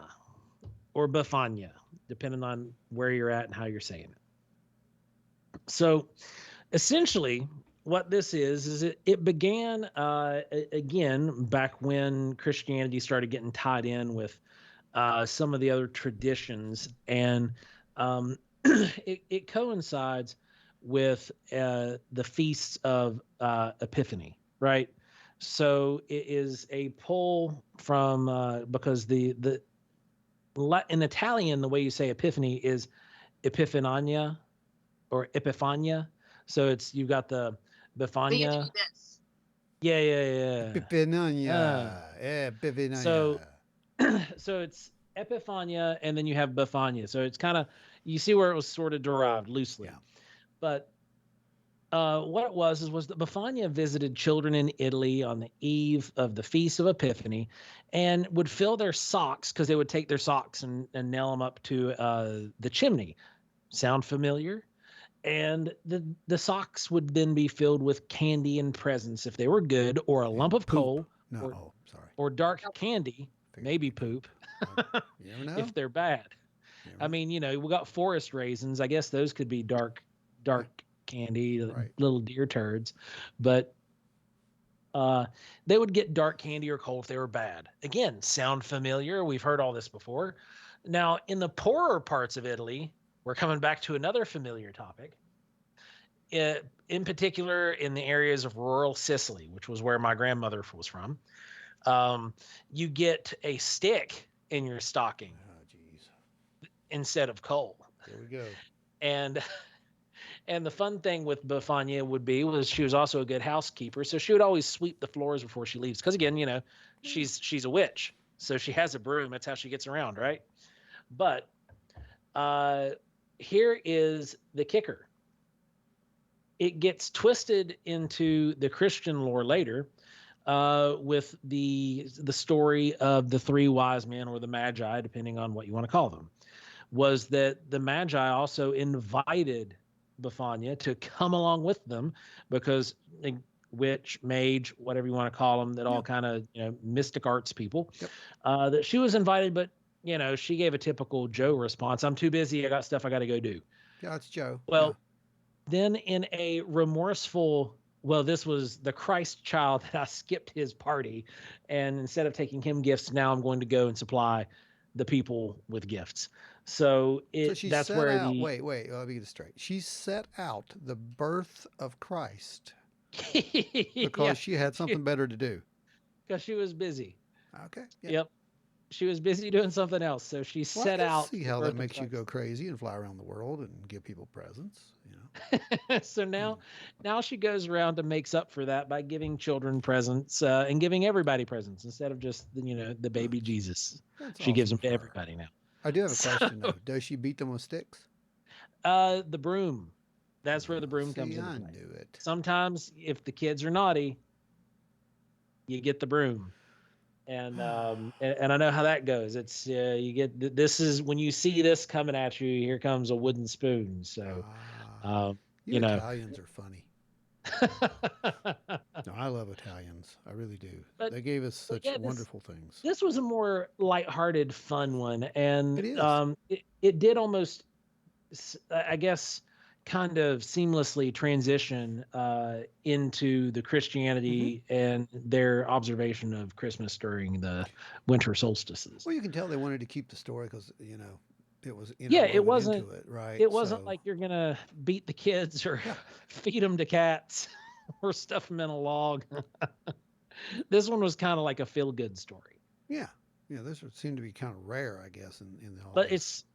or Befania, depending on where you're at and how you're saying it. So essentially, what this is it began again back when Christianity started getting tied in with some of the other traditions, and it coincides with the feasts of Epiphany, right? So it is a pull from because the in Italian the way you say Epiphany is Epifania or Epifania. So you've got the Befania. Yeah. Epifania. Epifania. So it's Epifania, and then you have Befania. So it's kind of, you see where it was sort of derived loosely. Yeah. But what it was that Befania visited children in Italy on the eve of the Feast of Epiphany, and would fill their socks, because they would take their socks and nail them up to the chimney. Sound familiar? And the socks would then be filled with candy and presents if they were good, or a lump of coal, or dark candy, maybe poop, you never know. if they're bad. I mean, we got forest raisins. I guess those could be dark candy, right. Little deer turds. But they would get dark candy or coal if they were bad. Again, sound familiar? We've heard all this before. Now, in the poorer parts of Italy, we're coming back to another familiar topic. In particular, in the areas of rural Sicily, which was where my grandmother was from, you get a stick in your stocking instead of coal. There we go. And the fun thing with Befania was she was also a good housekeeper, so she would always sweep the floors before she leaves. Because again, she's a witch, so she has a broom. That's how she gets around, right? But here is the kicker. It gets twisted into the Christian lore later with the story of the three wise men, or the Magi, depending on what you want to call them, was that the Magi also invited Befania to come along with them, because witch, mage, whatever you want to call them, that all kind of mystic arts people, that she was invited, but she gave a typical Joe response. I'm too busy. I got stuff I got to go do. Yeah, it's Joe. Well, then in a remorseful, this was the Christ child that I skipped his party, and instead of taking him gifts, now I'm going to go and supply the people with gifts. So that's where wait, let me get this straight. She set out the birth of Christ because she had something better to do. Because she was busy. Okay. Yeah. Yep. She was busy doing something else, so she set out. See how that makes you go crazy and fly around the world and give people presents, So now she goes around and makes up for that by giving children presents and giving everybody presents instead of just the baby Jesus. She gives them to everybody now. I do have a question though. Does she beat them with sticks? The broom. That's where the broom comes in. I knew it. Sometimes if the kids are naughty, you get the broom. And I know how that goes. It's you get this is when you see this coming at you. Here comes a wooden spoon. So, Italians are funny. No, I love Italians. I really do. But, they gave us such wonderful things. This was a more lighthearted, fun one, and it did almost, I guess, kind of seamlessly transition into the Christianity and their observation of Christmas during the winter solstices. Well, you can tell they wanted to keep the story because it was it wasn't into it, right? It wasn't like you're gonna beat the kids or feed them to cats or stuff them in a log. This one was kind of like a feel-good story. Yeah, this would seem to be kind of rare, I guess, in the holidays. But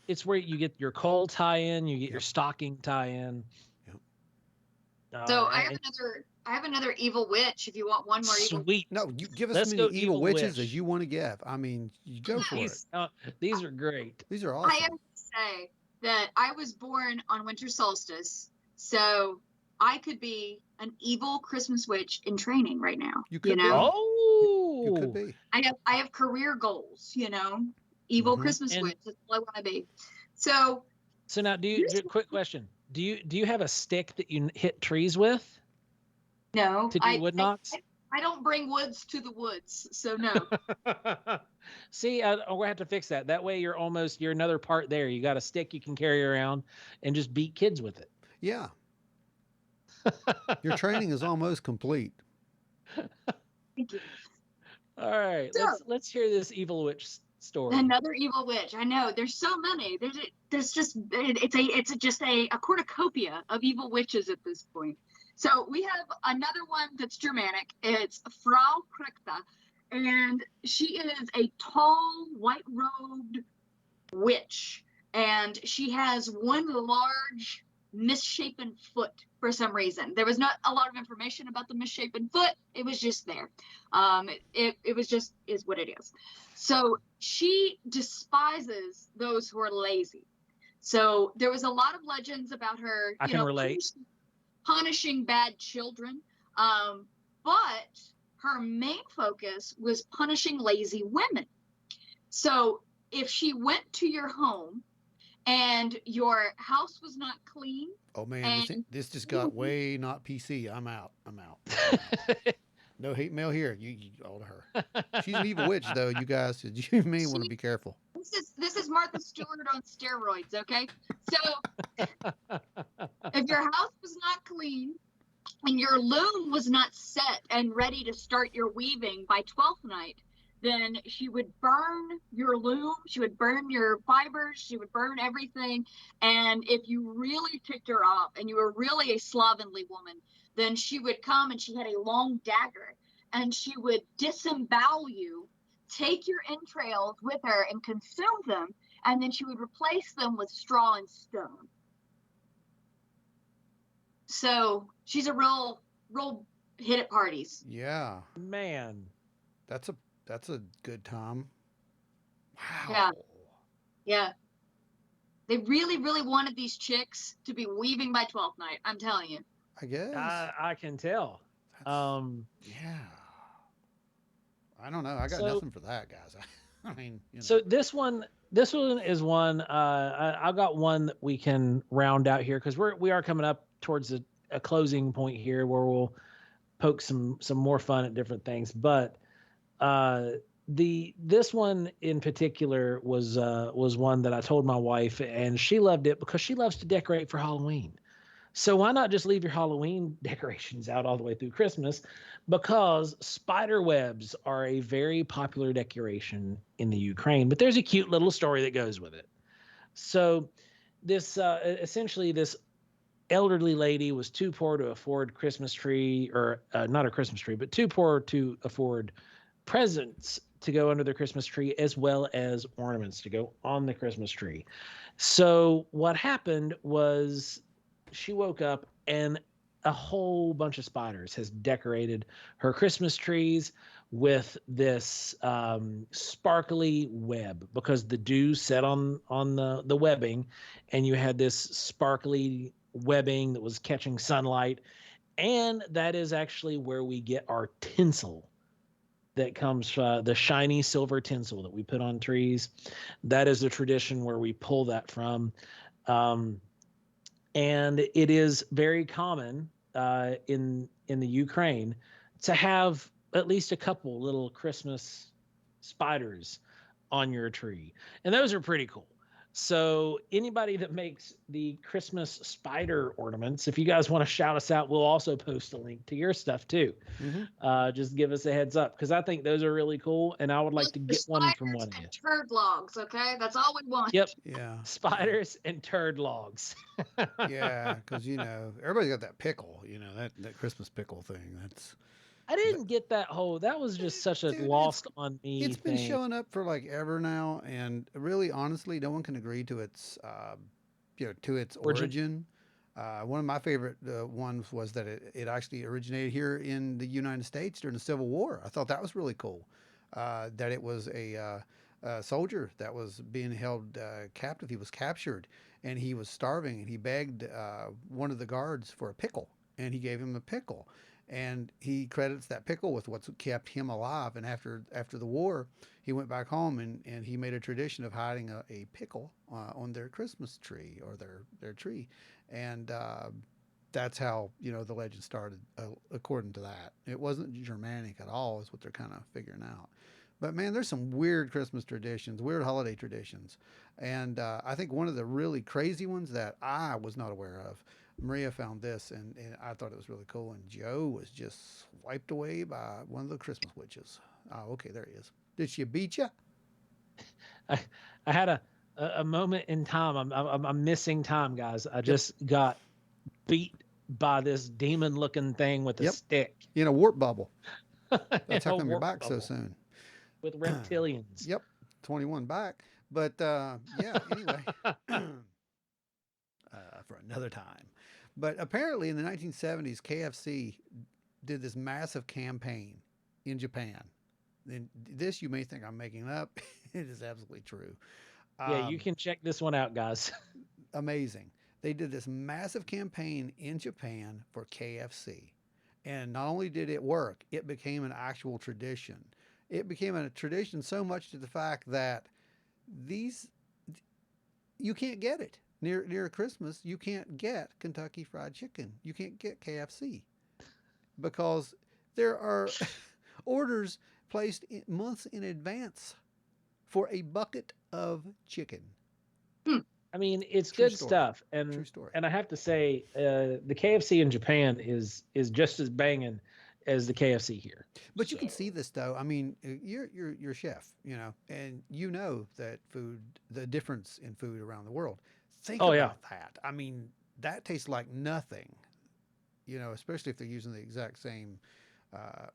it's where you get your coal tie-in, you get your stocking tie-in. Yep. So And I have another evil witch. If you want one more evil, sweet. No, you give us Let's as many go evil evil witches as witch. you want to give. I mean, you go for it. These are great. These are I have awesome. to say that I was born on winter solstice, so I could be an evil Christmas witch in training right now. You could be. You could Oh, be. I have career goals. Evil Mhm. Christmas and witch. That's all I want to be. So so now, here's quick question? Do you have a stick that you hit trees with no, to do wood knocks? I don't bring woods to the woods, so no. See, we're gonna have to fix that. That way, you're another part there. You got a stick you can carry around and just beat kids with it. Yeah. Your training is almost complete. Thank you. All right, So let's hear this evil witch story. another evil witch. I know there's so many. There's just it's just a cornucopia of evil witches at this point. So we have another one that's Germanic. It's Frau Krichta, and she is a tall, white-robed witch, and she has one large misshapen foot for some reason. There was not a lot of information about the misshapen foot. It was just there. It was just is what it is. So she despises those who are lazy. So there was a lot of legends about her, I can relate. punishing bad children. But her main focus was punishing lazy women. So if she went to your home and your house was not clean, Oh man, this just got way not PC. I'm out. No hate mail here. You all to her. She's an evil witch, though. You guys, you may want to be careful. This is Martha Stewart on steroids, okay? So if your house was not clean and your loom was not set and ready to start your weaving by 12th night, then she would burn your loom, she would burn your fibers, she would burn everything. And if you really ticked her off and you were really a slovenly woman, then she would come and she had a long dagger and she would disembowel you, take your entrails with her and consume them, and then she would replace them with straw and stone. So she's a real hit at parties. Yeah, Man, that's a good time. Wow. Yeah. They really, really wanted these chicks to be weaving by 12th night. I'm telling you. I guess. I can tell. Yeah. I don't know. I got nothing for that, guys. I mean, So this one is one. I got one that we can round out here because we are coming up towards a closing point here where we'll poke some more fun at different things. But this one in particular was one that I told my wife, and she loved it because she loves to decorate for Halloween. So why not just leave your Halloween decorations out all the way through Christmas? Because spider webs are a very popular decoration in the Ukraine, but there's a cute little story that goes with it. So this essentially this elderly lady was too poor to afford Christmas tree, or not a Christmas tree, but too poor to afford presents to go under the Christmas tree, as well as ornaments to go on the Christmas tree. So what happened was she woke up and a whole bunch of spiders has decorated her Christmas trees with this sparkly web, because the dew set on the webbing, and you had this sparkly webbing that was catching sunlight. And that is actually where we get our tinsel that comes, the shiny silver tinsel that we put on trees. That is the tradition where we pull that from. And it is very common in the Ukraine to have at least a couple little Christmas spiders on your tree, and those are pretty cool. So anybody that makes the Christmas spider ornaments, if you guys want to shout us out, we'll also post a link to your stuff too. Mm-hmm. Just give us a heads up, because I think those are really cool, and I would like to get one from one of you. Turd logs, okay? That's all we want. Yep. Yeah. Spiders and turd logs. Yeah, because everybody's got that pickle. That Christmas pickle thing. I didn't get that whole. That was just such a lost on me. It's been showing up for like ever now, and really, honestly, no one can agree to its, to its origin. One of my favorite ones was that it actually originated here in the United States during the Civil War. I thought that was really cool. That it was a soldier that was being held captive. He was captured and he was starving, and he begged one of the guards for a pickle, and he gave him a pickle. And he credits that pickle with what's kept him alive. And after the war, he went back home, and he made a tradition of hiding a pickle on their Christmas tree, or their tree. And that's how, the legend started, according to that. It wasn't Germanic at all, is what they're kind of figuring out. But man, there's some weird Christmas traditions, weird holiday traditions. And I think one of the really crazy ones that I was not aware of, Maria found this, and I thought it was really cool. And Joe was just swiped away by one of the Christmas witches. Oh, okay, there he is. Did she beat you? I had a moment in time. I'm missing time, guys. I just got beat by this demon-looking thing with a stick in a warp bubble. That's how In a come you're warp back so bubble soon. with reptilians. Yep, 21 back. But yeah, anyway, for another time. But apparently in the 1970s, KFC did this massive campaign in Japan. And this, you may think I'm making up. It is absolutely true. Yeah, you can check this one out, guys. Amazing. They did this massive campaign in Japan for KFC. And not only did it work, it became an actual tradition. It became a tradition so much to the fact that you can't get it. Near Christmas, you can't get Kentucky Fried Chicken. You can't get KFC because there are orders placed months in advance for a bucket of chicken. I mean, it's True good story. stuff, True story. and I have to say, the KFC in Japan is just as banging as the KFC here. But you can see this though. I mean, you're a chef, and you know that the difference in food around the world. Think about that. I mean, that tastes like nothing, especially if they're using the exact same.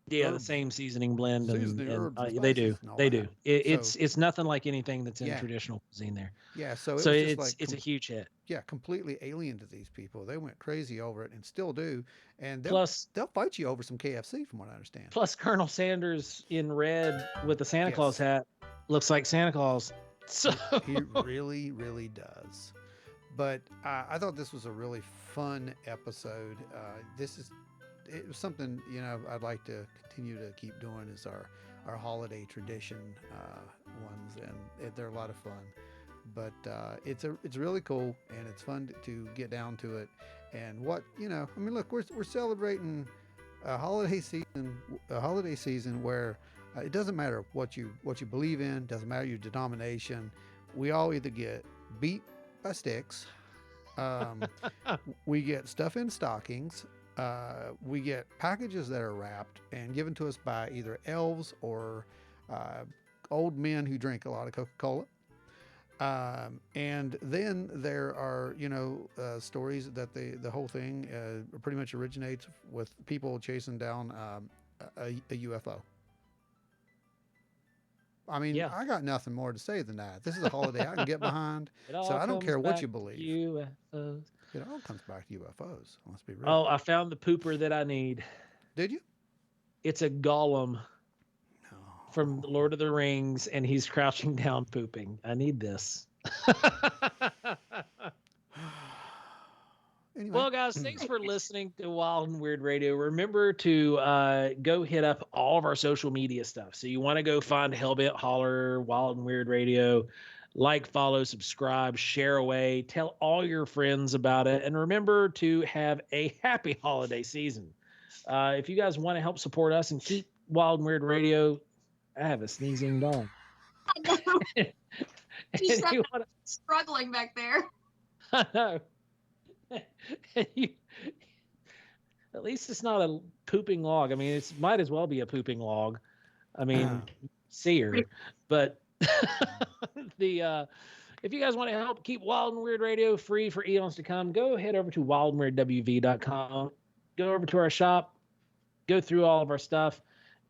The same seasoning blend, herbs and they do. spices and all They that. do. It's nothing like anything that's in traditional cuisine there. Yeah, so So was just like it's a huge hit. yeah, completely alien to these people. They went crazy over it and still do. And Plus, they'll fight you over some KFC, from what I understand. Plus, Colonel Sanders in red with the Santa Claus hat looks like Santa Claus. So he really, really does. But I thought this was a really fun episode. It was something, I'd like to continue to keep doing, is our holiday tradition ones, and they're a lot of fun. But it's really cool, and it's fun to get down to it. And look, we're celebrating a holiday season where it doesn't matter what you believe in, doesn't matter your denomination. We all either get beat by sticks, we get stuff in stockings, we get packages that are wrapped and given to us by either elves or old men who drink a lot of Coca-Cola. And then there are, stories that the whole thing pretty much originates with people chasing down a UFO. I mean, I got nothing more to say than that. This is a holiday I can get behind, so I don't care what you believe. UFOs. It all comes back to UFOs. Let's be real. Oh, I found the pooper that I need. Did you? It's a golem from Lord of the Rings, and he's crouching down pooping. I need this. Anyway. Well, guys, thanks for listening to Wild and Weird Radio. Remember to go hit up all of our social media stuff. So you want to go find Hellbent Holler, Wild and Weird Radio, like, follow, subscribe, share away, tell all your friends about it. And remember to have a happy holiday season. If you guys want to help support us and keep Wild and Weird Radio, I have a sneezing dog. I know. He's struggling back there. I know. At least it's not a pooping log. I mean, it might as well be a pooping log. I mean, see her. But if you guys want to help keep Wild and Weird Radio free for eons to come, go head over to wildandweirdwv.com. Go over to our shop, go through all of our stuff,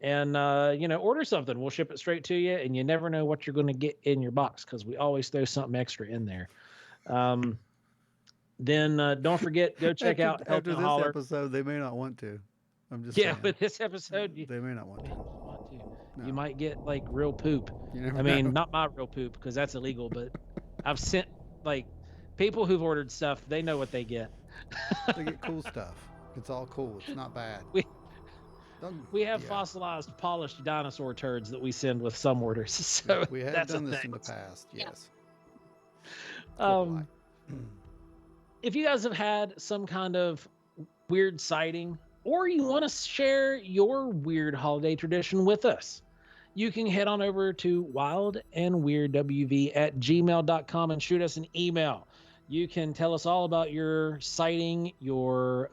and order something. We'll ship it straight to you, and you never know what you're going to get in your box because we always throw something extra in there. then don't forget, go check out Help after and this Holler. episode. They may not want to. I'm just Yeah, saying. with this episode, They may not want to. you might get like real poop. You never I mean, know. not my real poop because that's illegal, but I've sent like people who've ordered stuff. They know what they get. They get cool stuff. It's all cool. It's not bad. We have fossilized, polished dinosaur turds that we send with some orders. So we have that's done a this thing. in the past. Yes. If you guys have had some kind of weird sighting, or you want to share your weird holiday tradition with us, you can head on over to wildandweirdwv@gmail.com and shoot us an email. You can tell us all about your sighting, your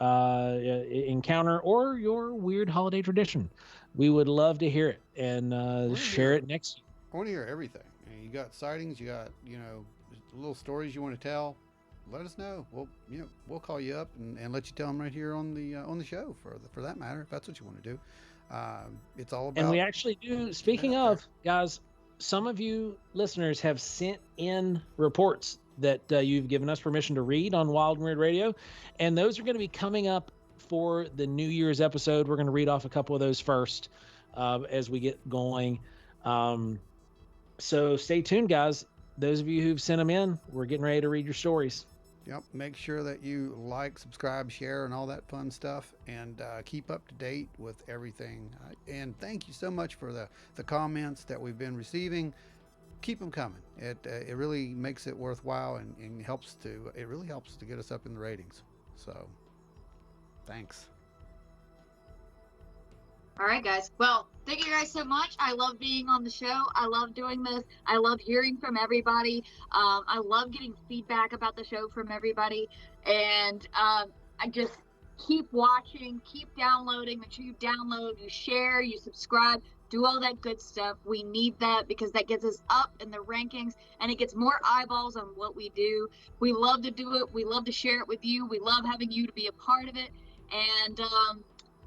encounter, or your weird holiday tradition. We would love to hear it and share it next year. I want to hear everything. You got sightings, you got, little stories you want to tell. Let us know. We'll call you up and let you tell them right here on the show for that matter, if that's what you want to do. It's all about. And we actually do. Speaking of, guys, some of you listeners have sent in reports that you've given us permission to read on Wild and Weird Radio, and those are going to be coming up for the New Year's episode. We're going to read off a couple of those first as we get going. So stay tuned, guys. Those of you who've sent them in, we're getting ready to read your stories. Yep. Make sure that you like, subscribe, share, and all that fun stuff, and keep up to date with everything. And thank you so much for the comments that we've been receiving. Keep them coming. It really makes it worthwhile and it really helps to get us up in the ratings. So, thanks. All right, guys. Well, thank you guys so much. I love being on the show. I love doing this. I love hearing from everybody. I love getting feedback about the show from everybody. And I just keep watching, keep downloading. Make sure you download, you share, you subscribe, do all that good stuff. We need that because that gets us up in the rankings and it gets more eyeballs on what we do. We love to do it. We love to share it with you. We love having you to be a part of it. And,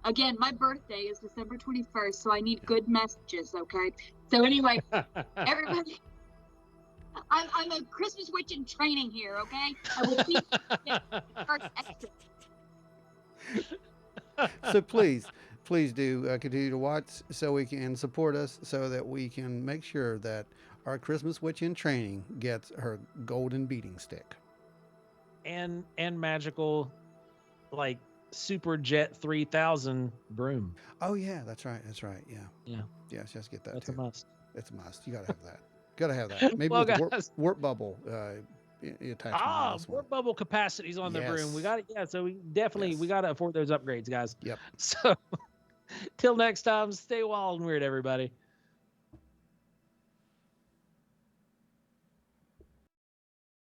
again, my birthday is December 21st, so I need good messages, okay? So anyway, everybody, I'm a Christmas witch in training here, okay? I will be first extra. So please do continue to watch so we can support us so that we can make sure that our Christmas witch in training gets her golden beating stick. And magical, like, Super Jet 3000 broom. Oh yeah, that's right. Yeah. Yes, get that. That's too. a must. It's a must. You gotta have that. Maybe with the warp bubble attachment. Warp bubble capacities on the broom. We got it. Yeah, so we definitely we gotta afford those upgrades, guys. Yep. So till next time, stay wild and weird, everybody.